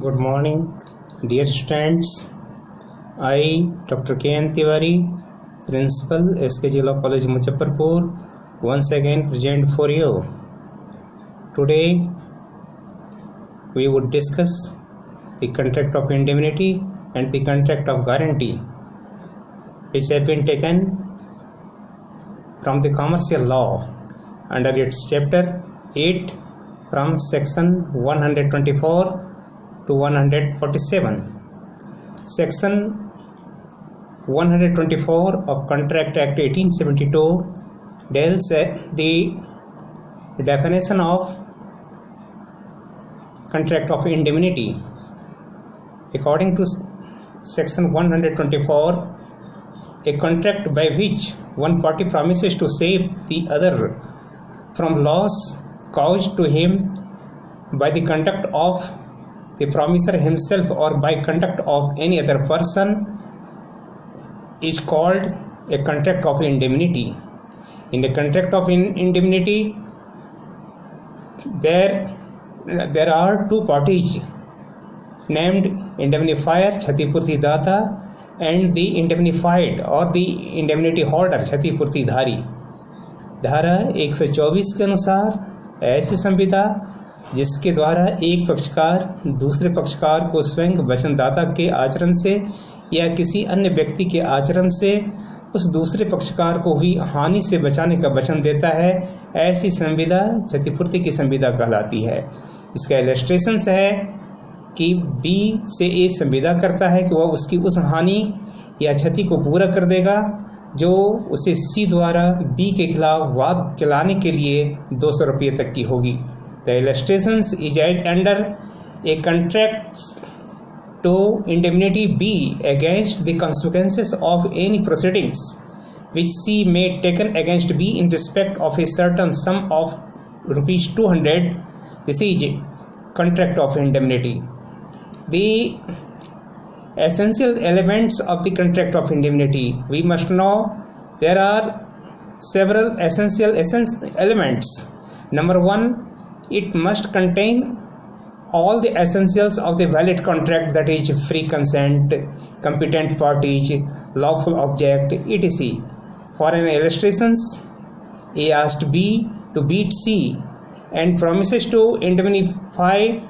Good morning, dear students. I, Dr. K.N. Tiwari, Principal, SKG Law College, Muzaffarpur, once again present for you. Today, we would discuss the contract of indemnity and the contract of guarantee, which have been taken from the commercial law under its chapter 8 from section 124 to 147. Section 124 of Contract Act 1872 deals the definition of contract of indemnity. According to section 124, a contract by which one party promises to save the other from loss caused to him by the conduct of the promisor himself or by conduct of any other person is called a contract of indemnity. In the contract of indemnity, there are two parties named indemnifier क्षतिपूर्ति दाता and the indemnified or the indemnity holder क्षतिपूर्ति धारी. धारा 124 के अनुसार ऐसी संविदा जिसके द्वारा एक पक्षकार दूसरे पक्षकार को स्वयं वचनदाता के आचरण से या किसी अन्य व्यक्ति के आचरण से उस दूसरे पक्षकार को हुई हानि से बचाने का वचन देता है, ऐसी संविदा क्षतिपूर्ति की संविदा कहलाती है. इसका इलस्ट्रेशन है कि बी से ए संविदा करता है कि वह उसकी उस हानि या क्षति को पूरा कर देगा जो उसे सी द्वारा बी के खिलाफ वाद चलाने के लिए 200 रुपये तक की होगी. The illustrations is under a contract to indemnity B against the consequences of any proceedings which C may taken against B in respect of a certain sum of rupees 200. This is contract of indemnity. The essential elements of the contract of indemnity. We must know there are several essential elements. Number one, it must contain all the essentials of the valid contract, that is free consent, competent parties, lawful object, etc. For an illustration, A asked B to beat C and promises to indemnify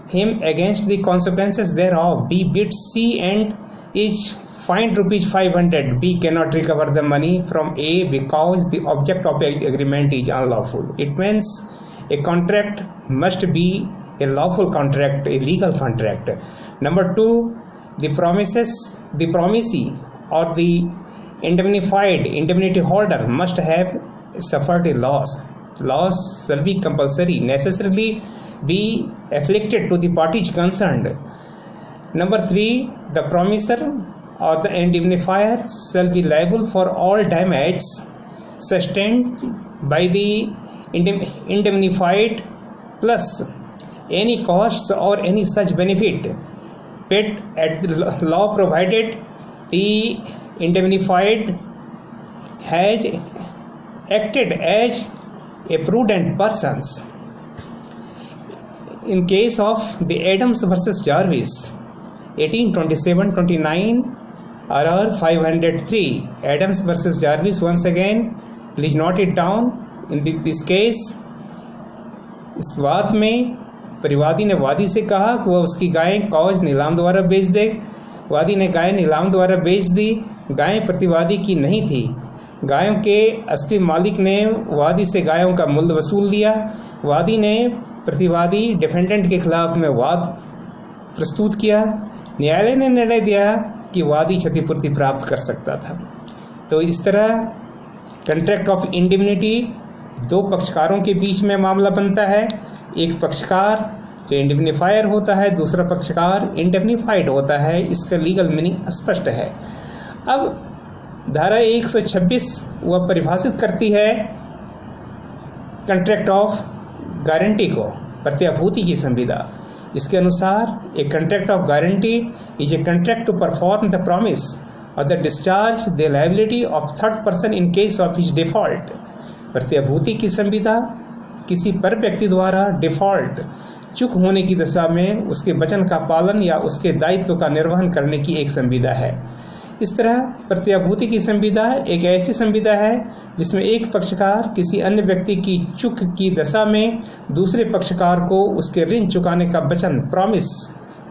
him against the consequences thereof. B beats C and is fined rupees 500. B cannot recover the money from A because the object of the agreement is unlawful. It means a contract must be a lawful contract, a legal contract. Number two, the promisee or the indemnified indemnity holder must have suffered a loss. Loss shall be compulsory, necessarily be afflicted to the parties concerned. Number three, the promisor or the indemnifier shall be liable for all damage sustained by the indemnified plus any costs or any such benefit paid at the law, provided the indemnified has acted as a prudent person. In case of the Adams versus Jarvis, 1827-29 RR 503, Adams versus Jarvis, once again please note it down. In this case, इस बात में परिवादी ने वादी से कहा कि वह उसकी गाय कौज नीलाम द्वारा बेच दे. वादी ने गाय नीलाम द्वारा बेच दी. गाय प्रतिवादी की नहीं थी. गायों के असली मालिक ने वादी से गायों का मूल्य वसूल लिया. वादी ने प्रतिवादी डिफेंडेंट के खिलाफ में वाद प्रस्तुत किया. न्यायालय ने निर्णय दिया कि वादी क्षतिपूर्ति प्राप्त कर सकता था. तो इस तरह कॉन्ट्रैक्ट ऑफ इंडेमनिटी दो पक्षकारों के बीच में मामला बनता है. एक पक्षकार जो इंडेमनिफायर होता है, दूसरा पक्षकार इंडेमनिफाइड होता है. इसका लीगल मीनिंग स्पष्ट है. अब धारा 126 वह परिभाषित करती है कॉन्ट्रैक्ट ऑफ गारंटी को, प्रत्याभूति की संविदा. इसके अनुसार a contract of guarantee is a contract to perform the promise और the discharge the liability of third person in case of his default. प्रत्याभूति की संविदा किसी पर व्यक्ति द्वारा डिफॉल्ट चूक होने की दशा में उसके वचन का पालन या उसके दायित्व का निर्वहन करने की एक संविदा है। इस तरह प्रत्याभूति की संविदा एक ऐसी संविदा है जिसमें एक पक्षकार किसी अन्य व्यक्ति की चूक की दशा में दूसरे पक्षकार को उसके ऋण चुकाने का वचन प्रॉमिस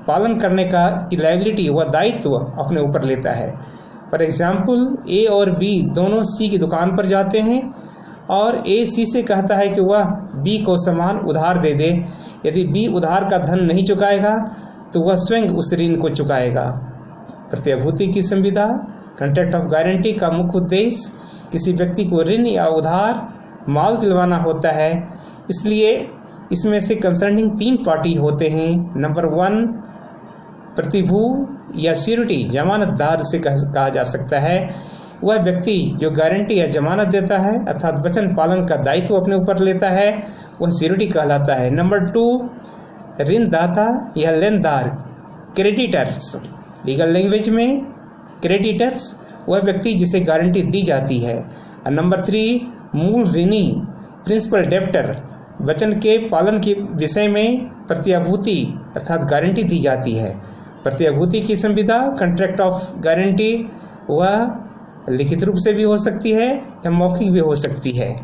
पालन करने का की लायबिलिटी व दायित्व अपने ऊपर लेता है। फॉर एग्जाम्पल, ए और बी दोनों सी की दुकान पर जाते हैं और ए सी से कहता है कि वह बी को सामान उधार दे दे। यदि बी उधार का धन नहीं चुकाएगा तो वह स्वयं उस ऋण को चुकाएगा। प्रत्याभूति की संविदा कॉन्ट्रैक्ट ऑफ गारंटी का मुख्य उद्देश्य किसी व्यक्ति को ऋण या उधार माल दिलवाना होता है। इसलिए इसमें से कंसर्निंग 3 पार्टी होते हैं। नंबर 1 प्रतिभू या सिक्योरिटी, जमानतदार उसे कहा जा सकता है। वह व्यक्ति जो गारंटी या जमानत देता है अर्थात वचन पालन का दायित्व अपने ऊपर लेता है, वह सिक्योरिटी कहलाता है। नंबर 2 ऋणदाता या लेनदार, क्रेडिटर्स, लीगल लैंग्वेज में क्रेडिटर्स, वह व्यक्ति जिसे गारंटी दी जाती है। और नंबर 3 मूल ऋणी, प्रिंसिपल डेप्टर, वचन के पालन के विषय में प्रत्याभूति अर्थात गारंटी दी जाती है। प्रत्याभूति की संविदा कॉन्ट्रैक्ट ऑफ गारंटी वह लिखित रूप से भी हो सकती है या मौखिक भी हो सकती है।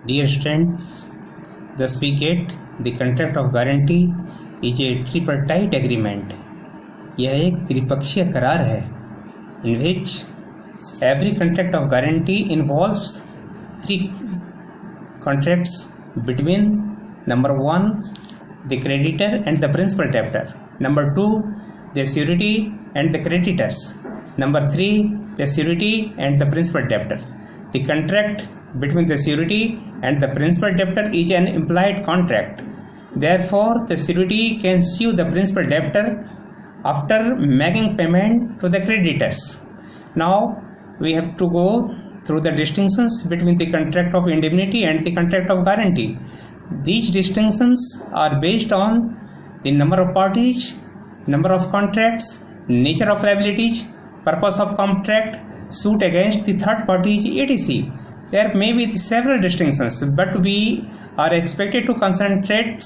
Dear students, thus we get the contract of guarantee is a tripartite agreement. यह एक त्रिपक्षीय करार है in which every contract of guarantee involves 3 contracts between number 1 the creditor and the principal debtor, number 2 the surety and the creditors, number 3 the surety and the principal debtor. The contract between the surety and the principal debtor is an implied contract. Therefore, the surety can sue the principal debtor after making payment to the creditors. Now, we have to go through the distinctions between the contract of indemnity and the contract of guarantee. These distinctions are based on the number of parties, number of contracts, nature of liabilities, purpose of contract, suit against the third parties, etc. There may be several distinctions, but we are expected to concentrate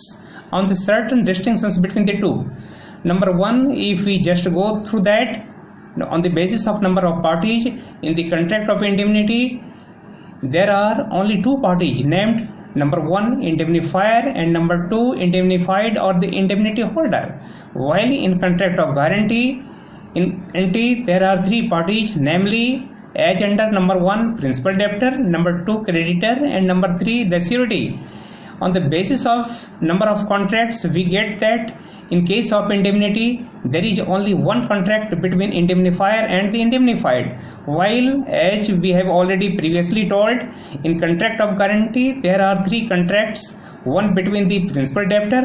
on the certain distinctions between the two. Number 1, if we just go through that, on the basis of number of parties in the contract of indemnity, there are only 2 parties named number 1 indemnifier and number 2 indemnified or the indemnity holder. While in contract of guarantee, there are 3 parties, namely as under number 1 principal debtor, number 2 creditor and number 3 the surety. On the basis of number of contracts, we get that in case of indemnity there is only one contract between indemnifier and the indemnified, while as we have already previously told, in contract of guarantee there are 3 contracts, one between the principal debtor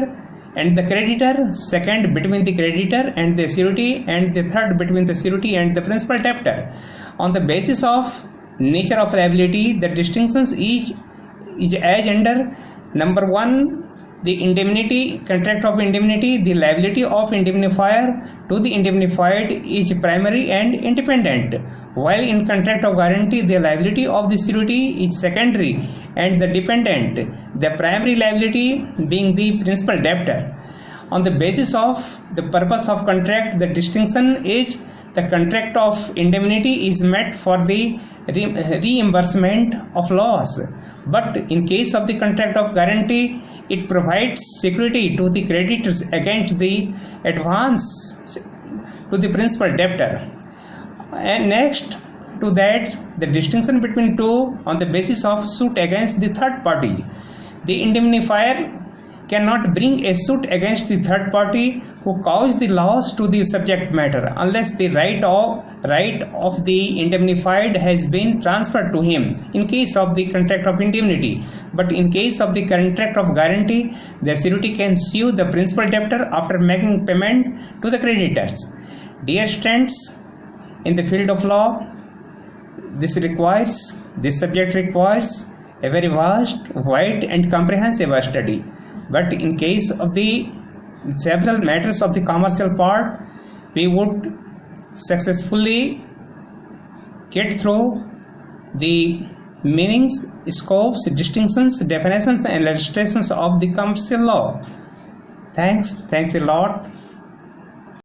and the creditor, second between the creditor and the surety, and the third between the surety and the principal debtor. On the basis of nature of liability, the distinctions is as under number 1 the indemnity contract of indemnity, the liability of indemnifier to the indemnified is primary and independent, while in contract of guarantee the liability of the surety is secondary and the dependent, the primary liability being the principal debtor. On the basis of the purpose of contract, the distinction is the contract of indemnity is met for the reimbursement of loss, but in case of the contract of guarantee it provides security to the creditors against the advance to the principal debtor. And next to that, the distinction between two on the basis of suit against the third party. The indemnifier cannot bring a suit against the third party who caused the loss to the subject matter unless the right of the indemnified has been transferred to him in case of the contract of indemnity. But in case of the contract of guarantee, the surety can sue the principal debtor after making payment to the creditors. Dear students, in the field of law, this subject requires a very vast, wide and comprehensive study. But in case of the several matters of the commercial part, we would successfully get through the meanings, scopes, distinctions, definitions and illustrations of the commercial law. Thanks a lot.